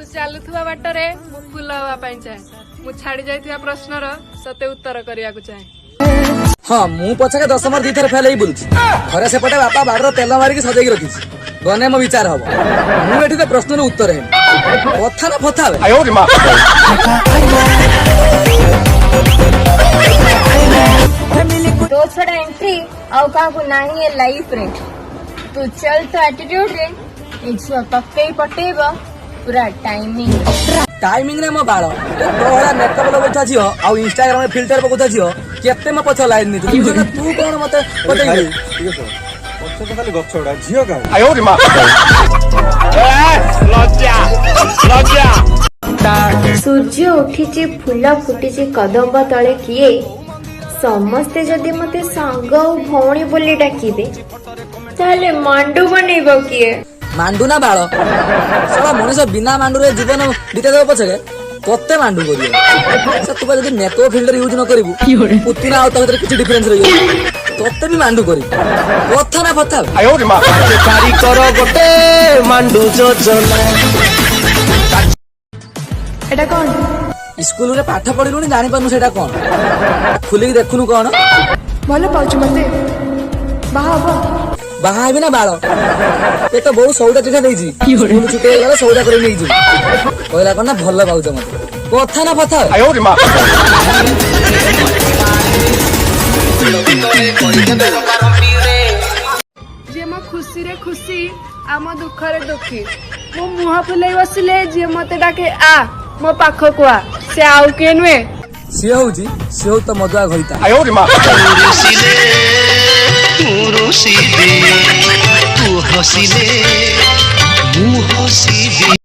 तू चलुवा बाटरे मु फुल हवा चाहे मु छाड़ी जाइथिबा प्रश्नर सते उत्तर करिया चाहे। हाँ मु पछके 10 नंबर 2 थर फेल ही बुलुछि घरे सेपटे बापा बाडर तेल मारिक सजेक रखिछि गने मो विचार हबो मु एठी प्रश्नर उत्तर है कथा ना फथा दो छोड़ा एंट्री आउ का नहीं है लाइफ रे तू चल तो एटीट्यूड रे इछुआ पक्के पटेबा पूरा टाइमिंग रे मो बाळ तोहरा मेकअप लगोता जियो आ इंस्टाग्राम में फिल्टर पकोता जियो केते म पछ लाइन नी तू कोन मते बतै ठीक है पछ तो खाली गछोडा जियो का आयो रे मां लज्जा सूर्य उठी फूल फुटी कदम्ब तले किए समस्ते जदि मते सांग भौणी बोली डाकिबे ताले मांडू बनेबो किए मांडू ना बाळ साला मनुष्य बिना मांडू रे जीवन बीते देबो पछके तोते मांडू करियो से तू जदि मेकअप फिल्टर यूज न करबू पुतिना आ त किछि डिफरेंस रहियो तोते भी मांडू करी कथा ना फथा आयो रे मां कारी करो गोटे मांडू जोजना एटा कोन स्कूल रे पाठ पढिलुनी जानि पानु सेटा कोन खुली देखुनु कोन भलो पाउछ मते बाहा हेबी ना बाळ ए तो बहुत सौदा टिका देइजी स्कूल छुटे गला सौदा करे नै जी कहला कोन ना भलो पाउछ मते कथा ना फथा आयो रे मां जे म खुशी रे खुशी आम दुख रे दुखी मो मुह फुलाई बसिले जे मते डाके आ मो पाख को आ से आउ के नुए से होजी से हो तो मदुआ घइता आयो रे मां तू रोसी दे तू हसी दे मुंह हसी दे।